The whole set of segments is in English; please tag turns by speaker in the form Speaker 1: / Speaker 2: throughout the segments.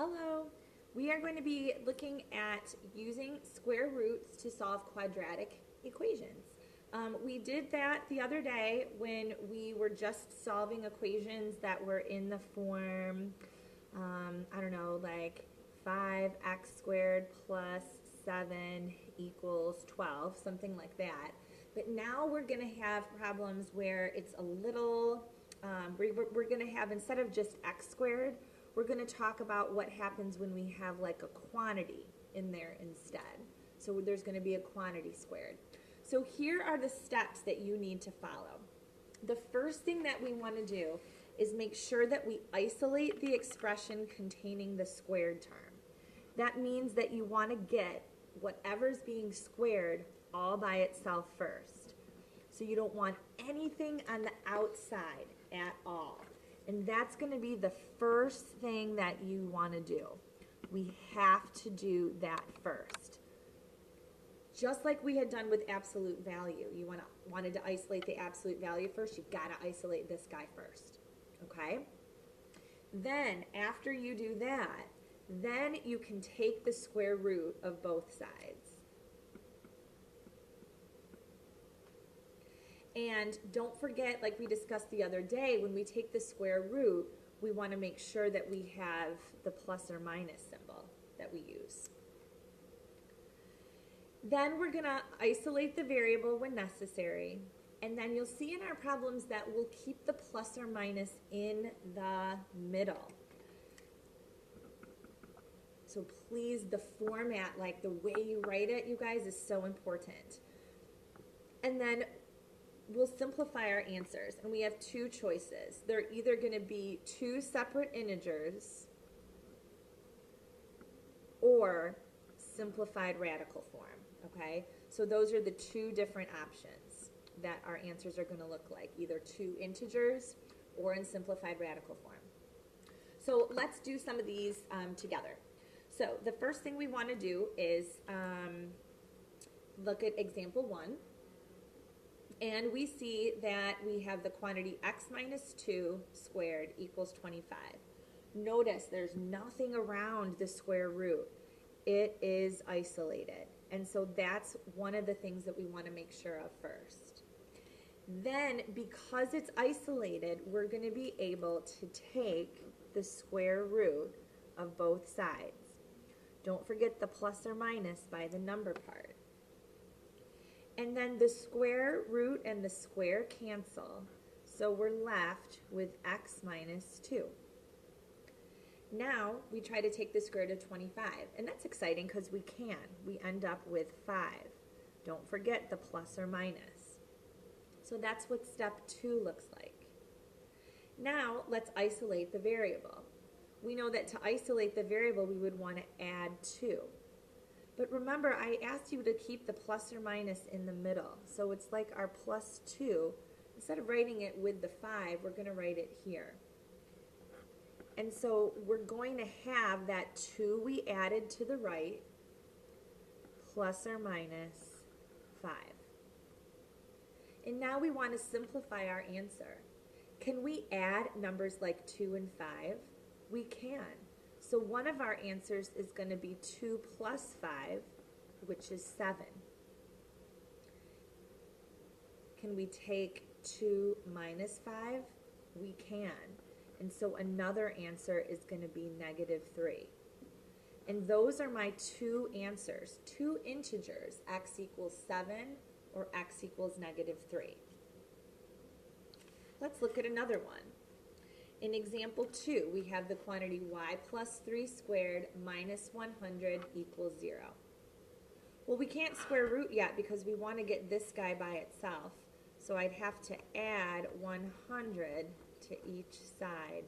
Speaker 1: Hello. We are going to be looking at using square roots to solve quadratic equations. We did that the other day when we were just solving equations that were in the form, I don't know, like 5x squared plus 7 equals 12, something like that. But now we're going to have problems where it's a little, we're going to have, instead of just x squared, we're going to talk about what happens when we have like a quantity in there instead. So there's going to be a quantity squared. So here are the steps that you need to follow. The first thing that we want to do is make sure that we isolate the expression containing the squared term. That means that you want to get whatever's being squared all by itself first. So you don't want anything on the outside at all. And that's going to be the first thing that you want to do. We have to do that first. Just like we had done with absolute value. You wanted to isolate the absolute value first, you've got to isolate this guy first. Okay? Then, after you do that, then you can take the square root of both sides. And don't forget, like we discussed the other day, when we take the square root, we want to make sure that we have the plus or minus symbol that we use. Then we're going to isolate the variable when necessary. And then you'll see in our problems that we'll keep the plus or minus in the middle. So please, the format, like the way you write it, you guys, is so important. And then we'll simplify our answers, and we have two choices. They're either going to be two separate integers or simplified radical form, okay? So those are the two different options that our answers are going to look like, either two integers or in simplified radical form. So let's do some of these together. So the first thing we want to do is look at example 1. And we see that we have the quantity x minus 2 squared equals 25. Notice there's nothing around the square root. It is isolated. And so that's one of the things that we want to make sure of first. Then, because it's isolated, we're going to be able to take the square root of both sides. Don't forget the plus or minus by the number part. And then the square root and the square cancel, so we're left with x minus 2. Now we try to take the square root of 25, and that's exciting because we can. We end up with 5. Don't forget the plus or minus. So that's what step 2 looks like. Now let's isolate the variable. We know that to isolate the variable we would want to add 2. But remember, I asked you to keep the plus or minus in the middle. So it's like our plus 2. Instead of writing it with the 5, we're going to write it here. And so we're going to have that 2 we added to the right plus or minus 5. And now we want to simplify our answer. Can we add numbers like 2 and 5? We can. So one of our answers is going to be 2 plus 5, which is 7. Can we take 2 minus 5? We can. And so another answer is going to be negative 3. And those are my two answers, two integers, x equals 7 or x equals negative 3. Let's look at another one. In example 2, we have the quantity y plus 3 squared minus 100 equals 0. Well, we can't square root yet because we want to get this guy by itself. So I'd have to add 100 to each side.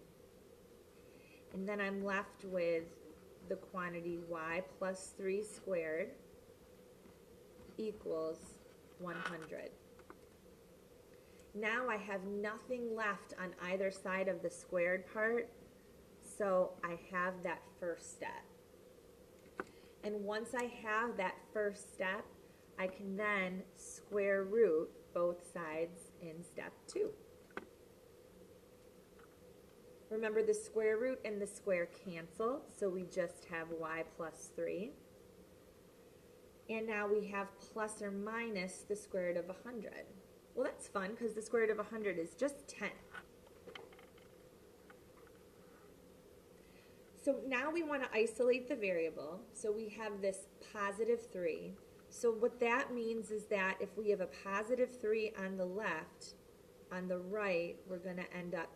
Speaker 1: And then I'm left with the quantity y plus 3 squared equals 100. Now I have nothing left on either side of the squared part, so I have that first step. And once I have that first step, I can then square root both sides in step 2. Remember, the square root and the square cancel, so we just have y plus 3. And now we have plus or minus the square root of 100. Well, that's fun because the square root of 100 is just 10. So now we want to isolate the variable. So we have this positive 3. So what that means is that if we have a positive 3 on the left, on the right, we're going to end up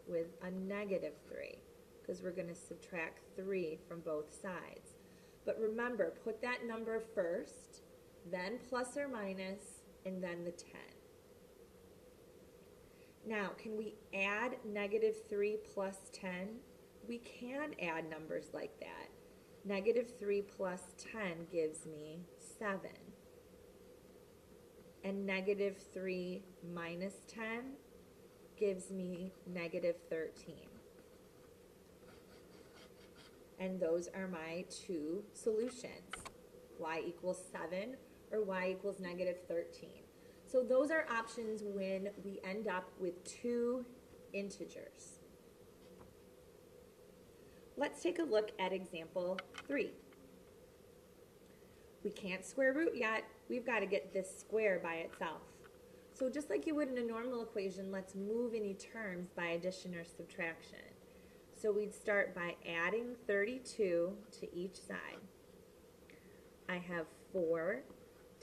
Speaker 1: with a negative 3 because we're going to subtract 3 from both sides. But remember, put that number first, then plus or minus, and then the 10. Now, can we add negative 3 plus 10? We can add numbers like that. Negative 3 plus 10 gives me 7. And negative 3 minus 10 gives me negative 13. And those are my two solutions, y equals 7 or y equals negative 13. So those are options when we end up with two integers. Let's take a look at example 3. We can't square root yet. We've got to get this square by itself. So just like you would in a normal equation, let's move any terms by addition or subtraction. So we'd start by adding 32 to each side. I have 4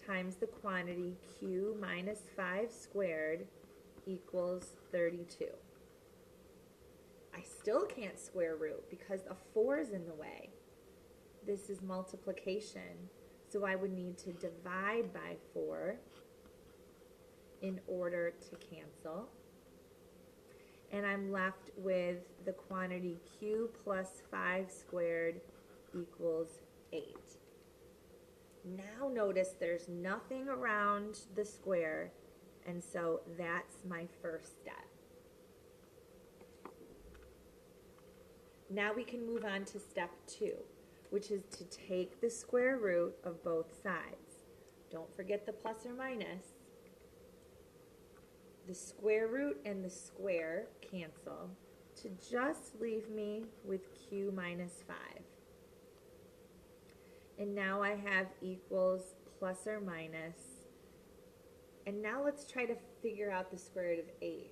Speaker 1: times the quantity q minus 5 squared equals 32. I still can't square root because a 4 is in the way. This is multiplication, so I would need to divide by 4 in order to cancel. And I'm left with the quantity q plus 5 squared equals 8. Now notice there's nothing around the square, and so that's my first step. Now we can move on to step 2, which is to take the square root of both sides. Don't forget the plus or minus. The square root and the square cancel to just leave me with q minus 5. And now I have equals plus or minus. And now let's try to figure out the square root of 8.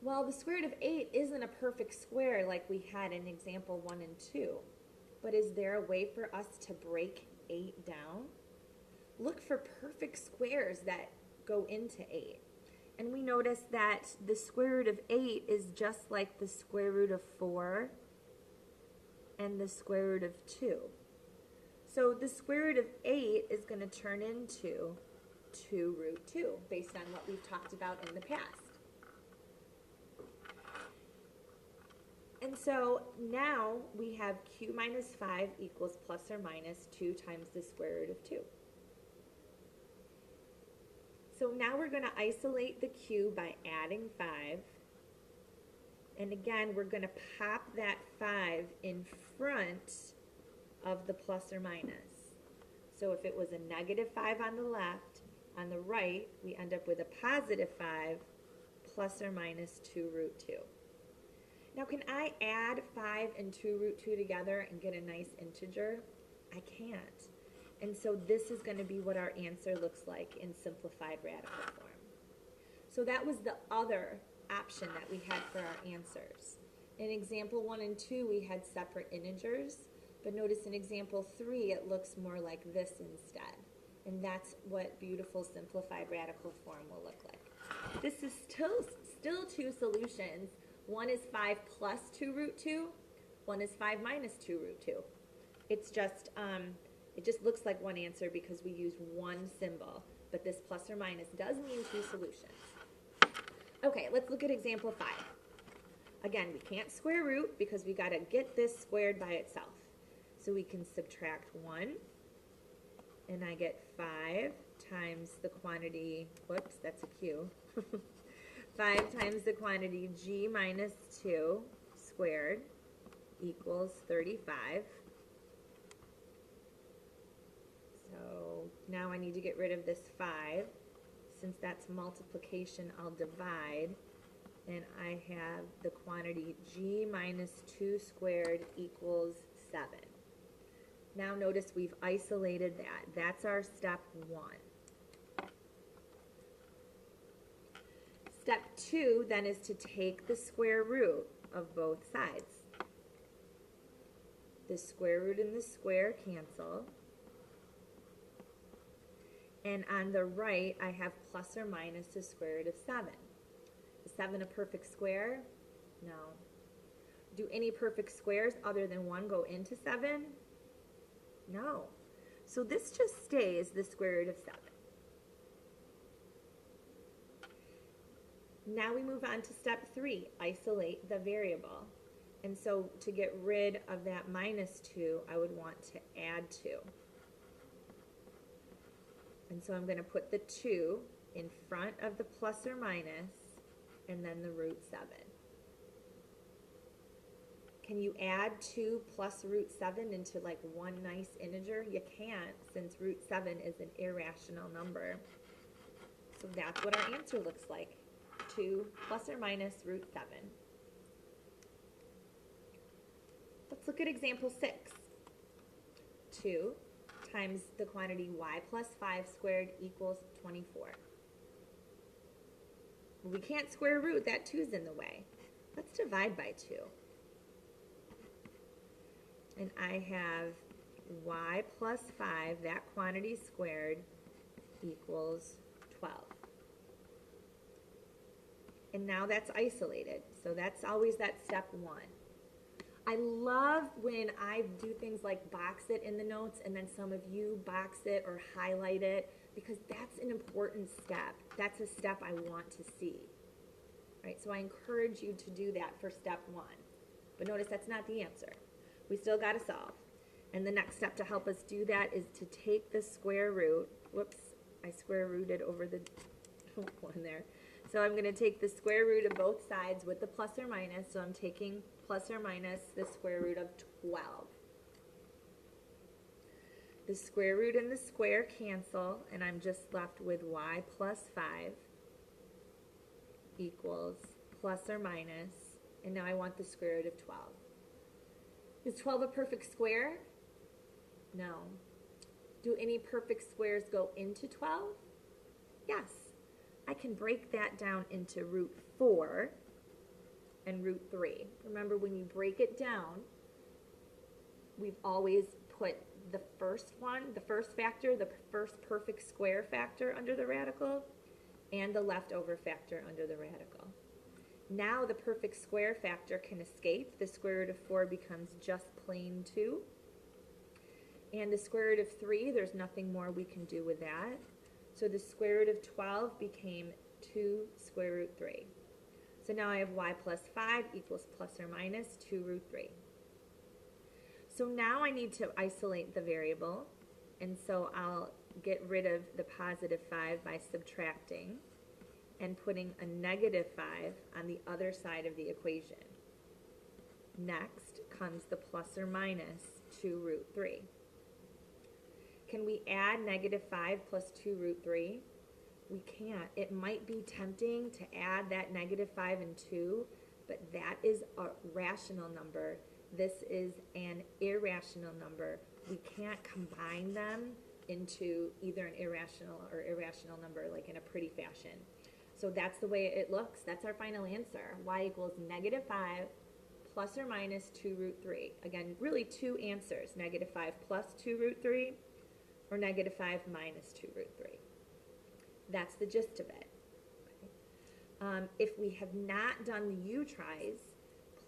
Speaker 1: Well, the square root of 8 isn't a perfect square like we had in example 1 and 2. But is there a way for us to break 8 down? Look for perfect squares that go into 8. And we notice that the square root of 8 is just like the square root of 4 and the square root of 2. So the square root of 8 is going to turn into 2 root 2 based on what we've talked about in the past. And so now we have q minus 5 equals plus or minus 2 times the square root of 2. So now we're going to isolate the q by adding 5. And again, we're going to pop that 5 in front of the plus or minus. So if it was a negative 5 on the left, on the right, we end up with a positive 5 plus or minus 2 root 2. Now, can I add 5 and 2 root 2 together and get a nice integer? I can't. And so this is going to be what our answer looks like in simplified radical form. So that was the other option that we had for our answers. In example 1 and 2, we had separate integers, but notice in example 3, it looks more like this instead. And that's what beautiful simplified radical form will look like. This is still two solutions. One is 5 plus 2 root 2. One is 5 minus 2 root 2. It's just, it just looks like one answer because we used one symbol. But this plus or minus does mean two solutions. Okay, let's look at example 5. Again, we can't square root because we got to get this squared by itself. So we can subtract 1. And I get 5 times the quantity, whoops, that's a q. 5 times the quantity g minus 2 squared equals 35. So now I need to get rid of this 5. Since that's multiplication, I'll divide. and I have the quantity g minus 2 squared equals 7. Now notice we've isolated that. That's our step 1. Step 2 then is to take the square root of both sides. The square root and the square cancel. And on the right, I have plus or minus the square root of 7. Is 7 a perfect square? No. Do any perfect squares other than 1 go into 7? No. So this just stays the square root of 7. Now we move on to step 3, isolate the variable. And so to get rid of that minus 2, I would want to add 2. And so I'm going to put the 2 in front of the plus or minus, and then the root 7. Can you add 2 plus root 7 into like one nice integer? You can't, since root 7 is an irrational number. So that's what our answer looks like. 2 plus or minus root 7. Let's look at example 6. 2 times the quantity y plus 5 squared equals 24. We can't square root, that 2 is in the way. Let's divide by 2. And I have y plus 5, that quantity squared, equals 12. And now that's isolated. So that's always that step 1. I love when I do things like box it in the notes and then some of you box it or highlight it, because that's an important step. That's a step I want to see. Right? So I encourage you to do that for step 1. But notice that's not the answer. We still got to solve. And the next step to help us do that is to take the square root. Whoops, I square rooted over the one there. So I'm going to take the square root of both sides with the plus or minus. So I'm taking plus or minus the square root of 12. The square root and the square cancel, and I'm just left with y plus 5 equals plus or minus, and now I want the square root of 12. Is 12 a perfect square? No. Do any perfect squares go into 12? Yes. I can break that down into root 4 and root 3. Remember, when you break it down, we've always put the first one, the first factor, the first perfect square factor under the radical, and the leftover factor under the radical. Now the perfect square factor can escape. The square root of 4 becomes just plain 2. And the square root of 3, there's nothing more we can do with that. So the square root of 12 became 2 square root 3. So now I have y plus 5 equals plus or minus 2 root 3. So now I need to isolate the variable. And so I'll get rid of the positive 5 by subtracting and putting a negative 5 on the other side of the equation. Next comes the plus or minus 2 root 3. Can we add negative 5 plus 2 root 3? We can't. It might be tempting to add that negative 5 and 2, but that is a rational number. This is an irrational number. We can't combine them into either an irrational or irrational number like in a pretty fashion. So that's the way it looks. That's our final answer. Y equals negative 5 plus or minus 2 root 3. Again, really two answers, negative 5 plus 2 root 3 or negative 5 minus 2 root 3. That's the gist of it. Okay. If we have not done the U-tries,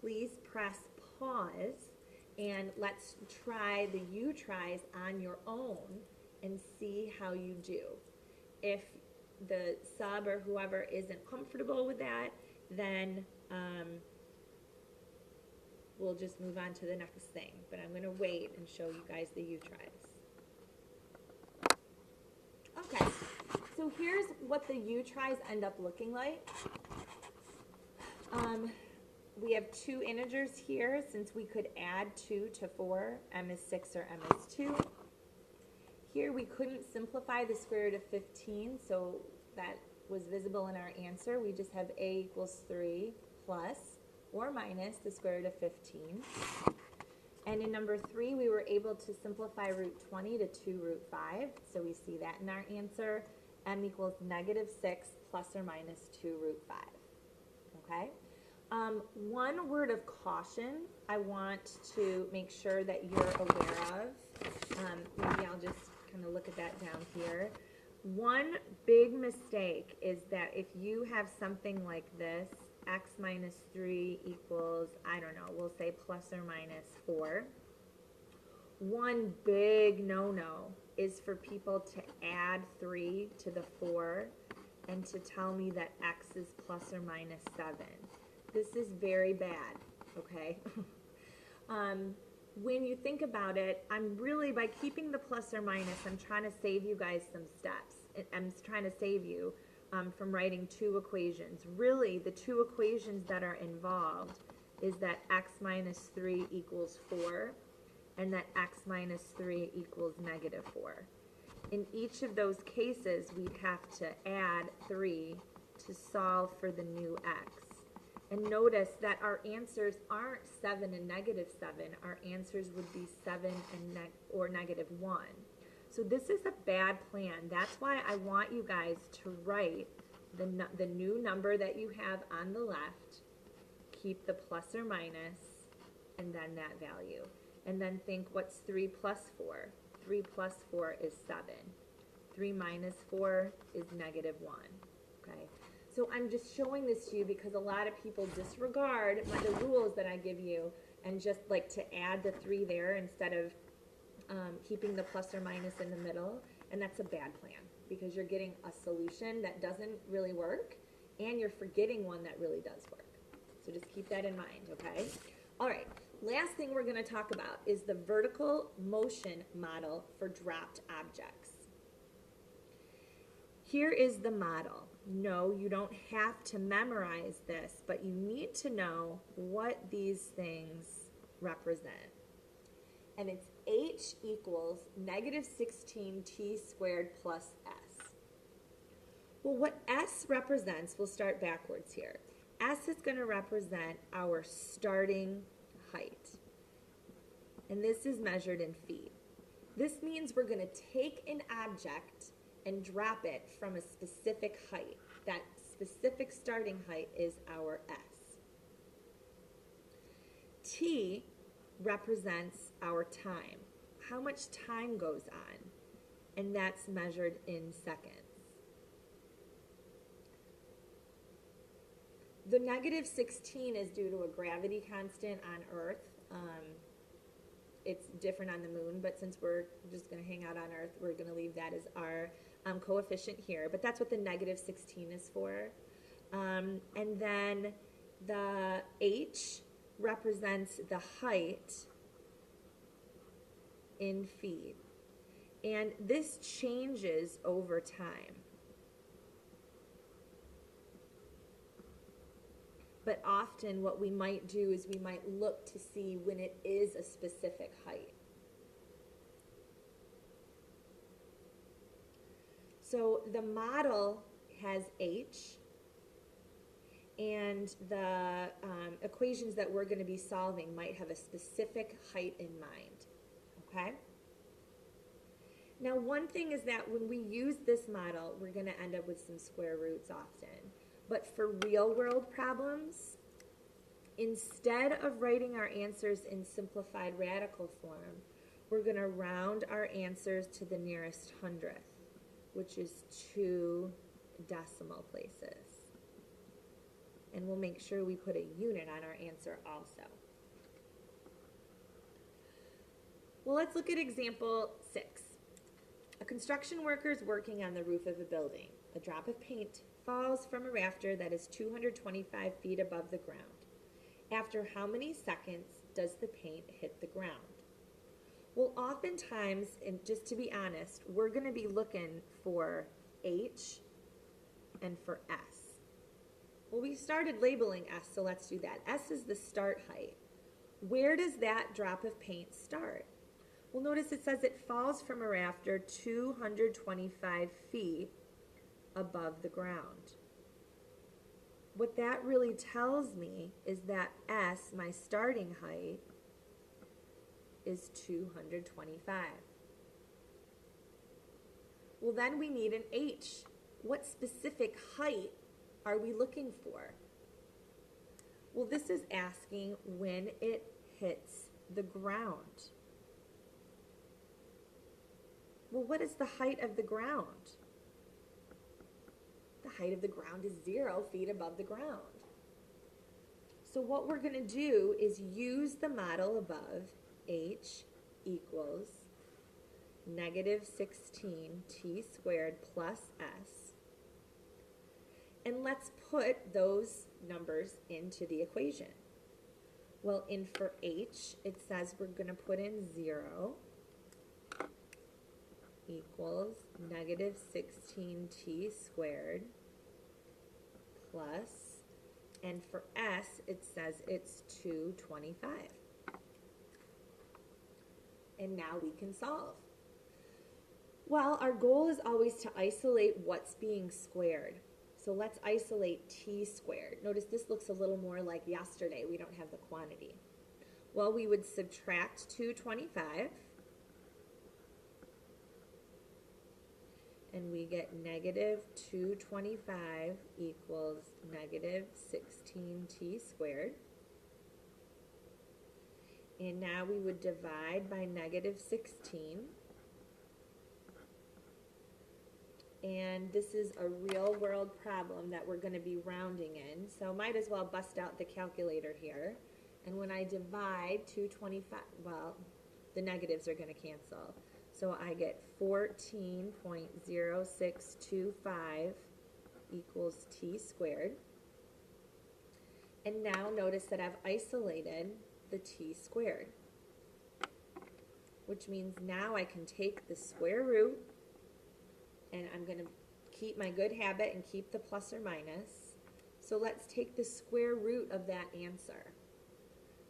Speaker 1: please press pause and let's try the U-tries on your own and see how you do. If the sub or whoever isn't comfortable with that, then we'll just move on to the next thing. But I'm going to wait and show you guys the U-tries. Okay, so here's what the U-tries end up looking like. We have two integers here, since we could add 2 to 4, m is 6 or m is 2. Here we couldn't simplify the square root of 15, so that was visible in our answer. We just have a equals 3 plus or minus the square root of 15. And in number 3, we were able to simplify root 20 to 2 root 5. So we see that in our answer. M equals negative 6 plus or minus 2 root 5. Okay? One word of caution I want to make sure that you're aware of. Maybe I'll just kind of look at that down here. One big mistake is that if you have something like this, x minus 3 equals, I don't know, we'll say plus or minus 4. One big no-no is for people to add 3 to the 4 and to tell me that x is plus or minus 7. This is very bad, okay? When you think about it, I'm really, by keeping the plus or minus, I'm trying to save you guys some steps. I'm trying to save you from writing 2 equations. Really, the 2 equations that are involved is that x minus 3 equals 4 and that x minus 3 equals negative 4. In each of those cases, we'd have to add 3 to solve for the new x. And notice that our answers aren't 7 and negative 7. Our answers would be 7 and or negative 1. So this is a bad plan. That's why I want you guys to write the new number that you have on the left, keep the plus or minus, and then that value. And then think, what's 3 plus 4? 3 plus 4 is 7. 3 minus 4 is negative 1. Okay? So I'm just showing this to you because a lot of people disregard the rules that I give you and just like to add the 3 there instead of keeping the plus or minus in the middle. And that's a bad plan because you're getting a solution that doesn't really work and you're forgetting one that really does work. So just keep that in mind, okay? All right, last thing we're going to talk about is the vertical motion model for dropped objects. Here is the model. No, you don't have to memorize this, but you need to know what these things represent. And it's h equals negative 16t squared plus s. Well, what s represents, we'll start backwards here. S is going to represent our starting height. And this is measured in feet. This means we're going to take an object and drop it from a specific height. That specific starting height is our S. T represents our time. How much time goes on? And that's measured in seconds. The negative 16 is due to a gravity constant on Earth. It's different on the moon, but since we're just going to hang out on Earth, we're going to leave that as our coefficient here. But that's what the negative 16 is for. And then the h represents the height in feet. And this changes over time. But often what we might do is we might look to see when it is a specific height. So the model has h, and the equations that we're going to be solving might have a specific height in mind. Okay? Now, one thing is that when we use this model, we're going to end up with some square roots often. But for real-world problems, instead of writing our answers in simplified radical form, we're going to round our answers to the nearest hundredth, which is 2 decimal places. And we'll make sure we put a unit on our answer also. Well, let's look at example 6. A construction worker is working on the roof of a building. A drop of paint falls from a rafter that is 225 feet above the ground. After how many seconds does the paint hit the ground? Well, oftentimes, and just to be honest, we're going to be looking for H and for S. Well, we started labeling S, so let's do that. S is the start height. Where does that drop of paint start? Well, notice it says it falls from a rafter 225 feet above the ground. What that really tells me is that S, my starting height, is 225. Well, then we need an H. What specific height are we looking for? Well, this is asking when it hits the ground. Well, what is the height of the ground? The height of the ground is 0 feet above the ground. So what we're going to do is use the model above, H equals negative 16t squared plus s. And let's put those numbers into the equation. Well, for h, it says we're going to put in 0 equals negative 16t squared plus, and for s, it says it's 225. And now we can solve. Well, our goal is always to isolate what's being squared. So let's isolate t squared. Notice this looks a little more like yesterday. We don't have the quantity. Well, we would subtract 225. And we get negative 225 equals negative 16t squared. And now we would divide by negative 16. And this is a real world problem that we're going to be rounding in. So might as well bust out the calculator here. And when I divide 225, well, the negatives are going to cancel. So I get 14.0625 equals t squared. And now notice that I've isolated the t squared, which means now I can take the square root, and I'm going to keep my good habit and keep the plus or minus. So let's take the square root of that answer.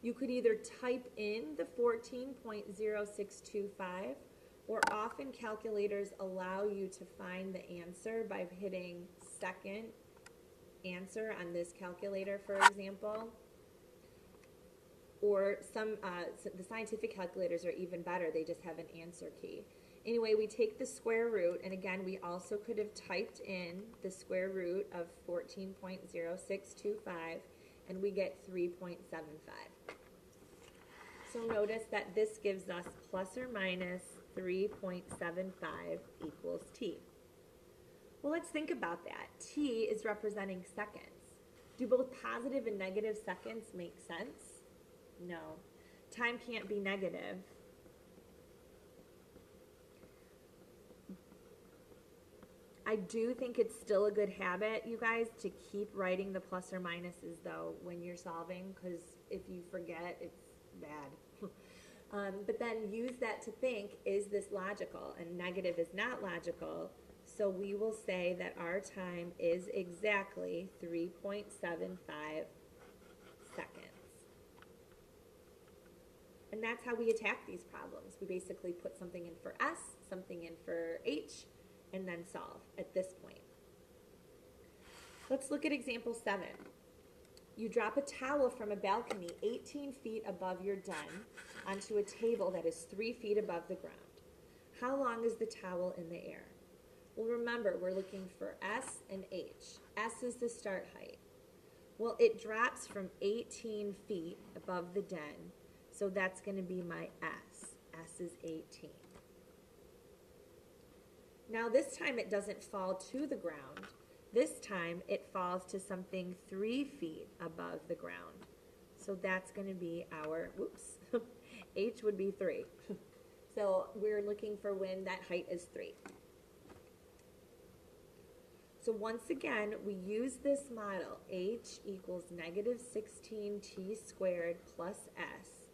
Speaker 1: You could either type in the 14.0625, or often calculators allow you to find the answer by hitting second answer on this calculator, for example. Or the scientific calculators are even better. They just have an answer key. Anyway, we take the square root, and again, we also could have typed in the square root of 14.0625, and we get 3.75. So notice that this gives us plus or minus 3.75 equals t. Well, let's think about that. T is representing seconds. Do both positive and negative seconds make sense? No. Time can't be negative. I do think it's still a good habit, you guys, to keep writing the plus or minuses, though, when you're solving, because if you forget, it's bad. But then use that to think, is this logical? And negative is not logical, so we will say that our time is exactly 3.75 seconds. And that's how we attack these problems. We basically put something in for S, something in for H, and then solve at this point. Let's look at example 7. You drop a towel from a balcony 18 feet above your den onto a table that is 3 feet above the ground. How long is the towel in the air? Well, remember, we're looking for S and H. S is the start height. Well, it drops from 18 feet above the den, so that's going to be my S. S is 18. Now this time it doesn't fall to the ground. This time it falls to something 3 feet above the ground. So that's going to be our, whoops, H would be 3. So we're looking for when that height is 3. So once again, we use this model, H equals negative 16t squared plus S.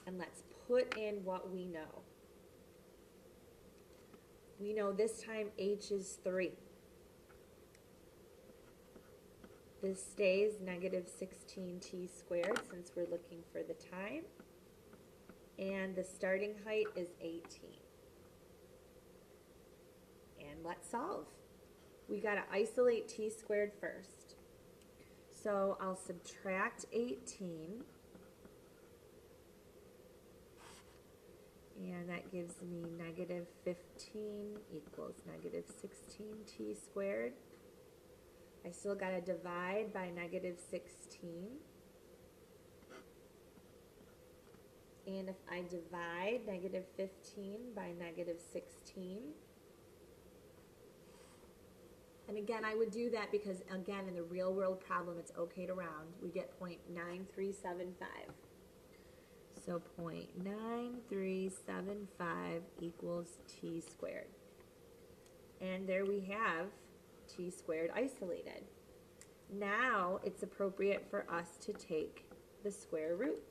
Speaker 1: And let's put in what we know. We know this time H is 3. This stays negative 16t squared since we're looking for the time. And the starting height is 18. And let's solve. we got to isolate t squared first. So I'll subtract 18, and that gives me negative 15 equals negative 16t squared. I still got to divide by negative 16. And if I divide negative 15 by negative 16, and again, I would do that because, again, in the real world problem, it's okay to round. We get 0.9375. So 0.9375 equals t squared. And there we have t squared isolated. Now it's appropriate for us to take the square root.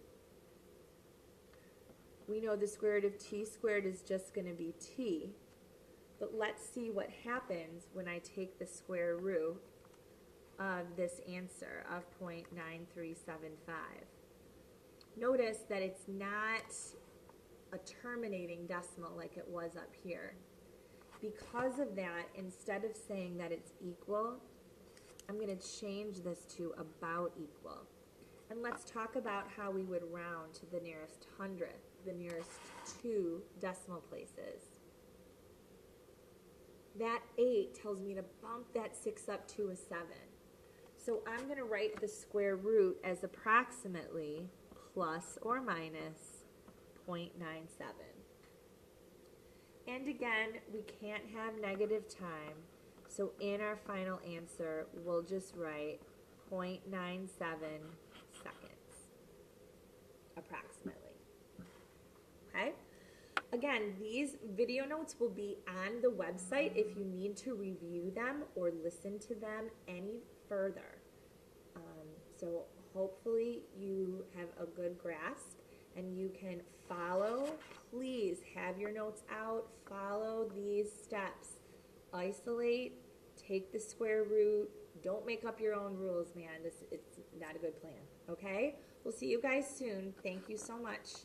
Speaker 1: We know the square root of t squared is just going to be t. But let's see what happens when I take the square root of this answer of 0.9375. Notice that it's not a terminating decimal like it was up here. Because of that, instead of saying that it's equal, I'm going to change this to about equal. And let's talk about how we would round to the nearest hundredth, the nearest 2 decimal places. That 8 tells me to bump that 6 up to a 7. So I'm going to write the square root as approximately plus or minus 0.97. And again, we can't have negative time, so in our final answer, we'll just write 0.97 seconds, approximately. Okay? Again, these video notes will be on the website if you need to review them or listen to them any further. So hopefully you have a good grasp and you can follow. Please have your notes out, follow these steps. Isolate, take the square root, don't make up your own rules, man. It's not a good plan, okay? We'll see you guys soon. Thank you so much.